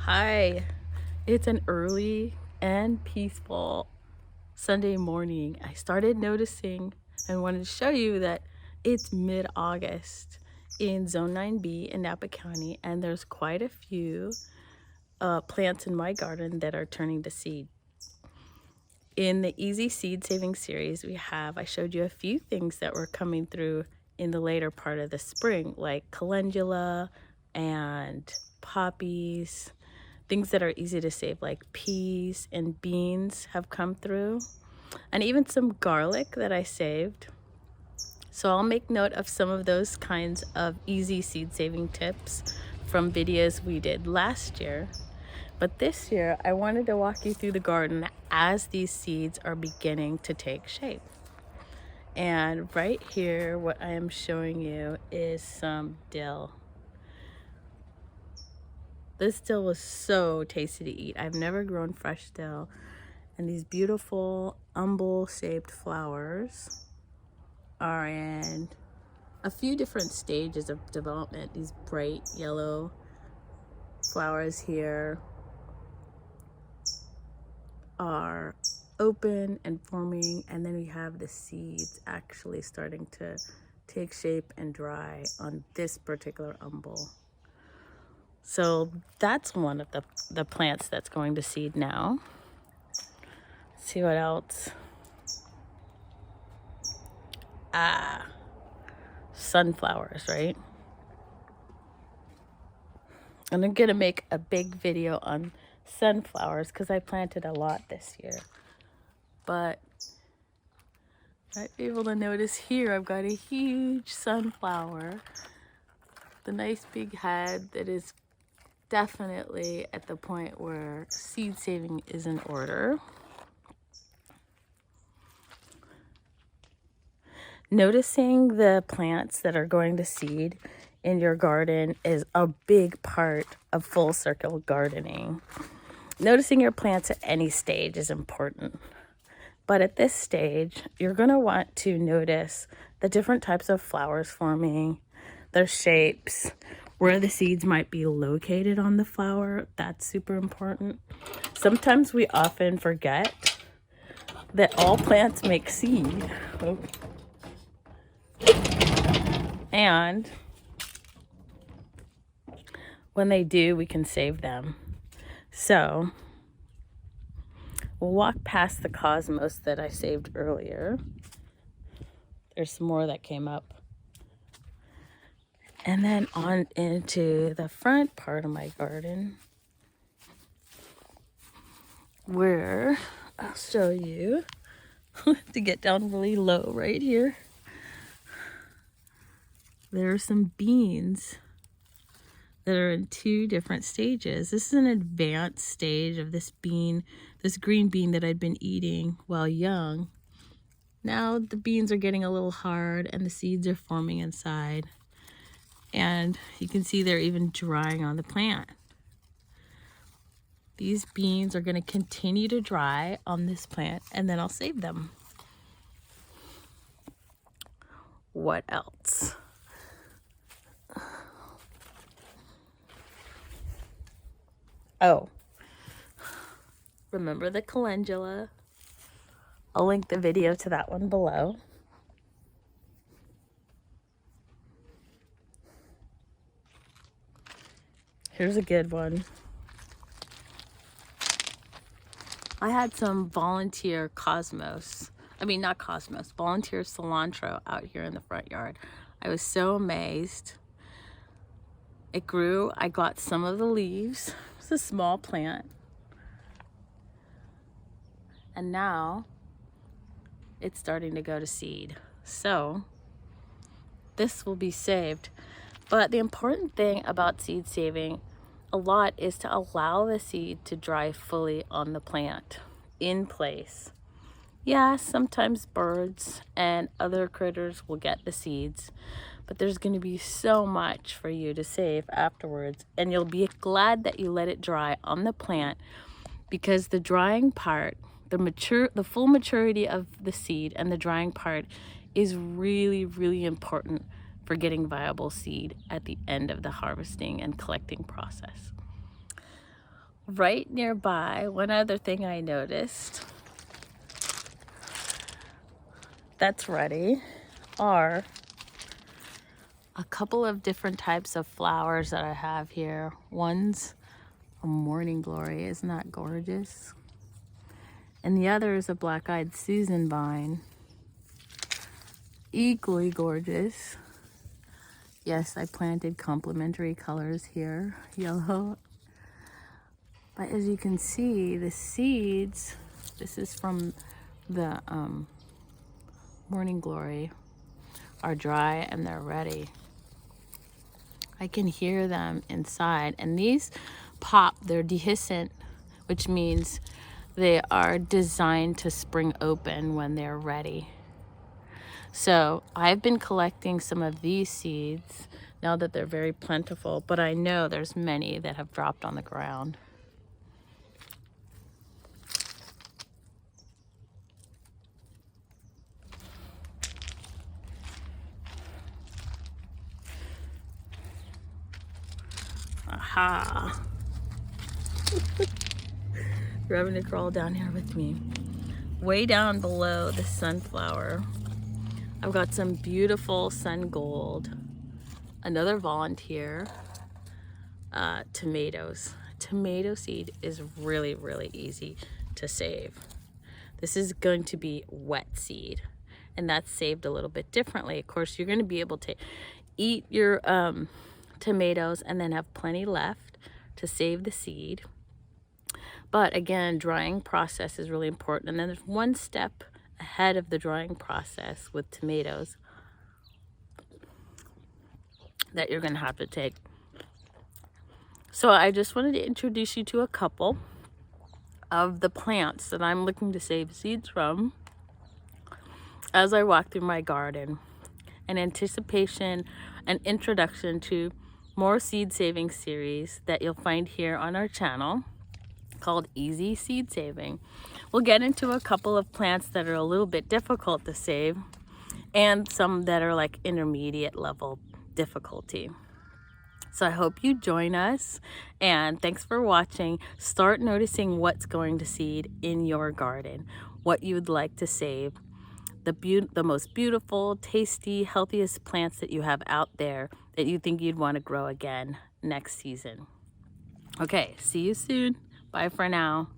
Hi, it's an early and peaceful Sunday morning. I started noticing and wanted to show you that it's mid-August in Zone 9B in Napa County, and there's quite a few plants in my garden that are turning to seed. In the Easy Seed Saving series I showed you a few things that were coming through in the later part of the spring, like calendula and poppies. Things that are easy to save, like peas and beans, have come through, and even some garlic that I saved. So I'll make note of some of those kinds of easy seed saving tips from videos we did last year. But this year, I wanted to walk you through the garden as these seeds are beginning to take shape. And right here, what I am showing you is some dill. This dill was so tasty to eat. I've never grown fresh dill. And these beautiful umbel-shaped flowers are in a few different stages of development. These bright yellow flowers here are open and forming, and then we have the seeds actually starting to take shape and dry on this particular umbel. So that's one of the plants that's going to seed now. Let's see what else. Sunflowers, right? And I'm gonna make a big video on sunflowers because I planted a lot this year. But you might be able to notice here I've got a huge sunflower, the nice big head that is definitely at the point where seed saving is in order. Noticing the plants that are going to seed in your garden is a big part of full circle gardening. Noticing your plants at any stage is important. But at this stage, you're going to want to notice the different types of flowers forming, their shapes, where the seeds might be located on the flower. That's super important. Sometimes we often forget that all plants make seed. And when they do, we can save them. So we'll walk past the cosmos that I saved earlier. There's some more that came up. And then on into the front part of my garden, where I'll show you to get down really low right here. There are some beans that are in two different stages. This is an advanced stage of this bean, this green bean that I'd been eating while young. Now the beans are getting a little hard and the seeds are forming inside. And you can see they're even drying on the plant. These beans are going to continue to dry on this plant, and then I'll save them. What else? Oh, remember the calendula? I'll link the video to that one below. Here's a good one. I had some volunteer volunteer cilantro out here in the front yard. I was so amazed. It grew. I got some of the leaves. It's a small plant. And now it's starting to go to seed. So this will be saved. But the important thing about seed saving a lot is to allow the seed to dry fully on the plant in place. Yeah, sometimes birds and other critters will get the seeds, but there's going to be so much for you to save afterwards, and you'll be glad that you let it dry on the plant, because the drying part, the full maturity of the seed and the drying part is really, really important for getting viable seed at the end of the harvesting and collecting process. right nearby, one other thing I noticed that's ready are a couple of different types of flowers that I have here. One's a morning glory, isn't that gorgeous? And the other is a black-eyed Susan vine, equally gorgeous. Yes, I planted complementary colors here, yellow. But as you can see, the seeds, this is from the morning glory, are dry and they're ready. I can hear them inside, and these pop, they're dehiscent, which means they are designed to spring open when they're ready. So I've been collecting some of these seeds now that they're very plentiful, but I know there's many that have dropped on the ground. Aha! You're having to crawl down here with me. Way down below the sunflower, I've got some beautiful sun gold, another volunteer, tomatoes. Tomato seed is really, really easy to save. This is going to be wet seed, and that's saved a little bit differently. Of course, you're going to be able to eat your tomatoes and then have plenty left to save the seed. But again, drying process is really important. And then there's one step ahead of the drying process with tomatoes that you're going to have to take. So I just wanted to introduce you to a couple of the plants that I'm looking to save seeds from as I walk through my garden, an anticipation and introduction to more seed saving series that you'll find here on our channel called Easy Seed Saving. We'll get into a couple of plants that are a little bit difficult to save and some that are like intermediate level difficulty. So I hope you join us, and thanks for watching. Start noticing what's going to seed in your garden, what you would like to save, the most beautiful, tasty, healthiest plants that you have out there that you think you'd want to grow again next season. Okay, see you soon. Bye for now.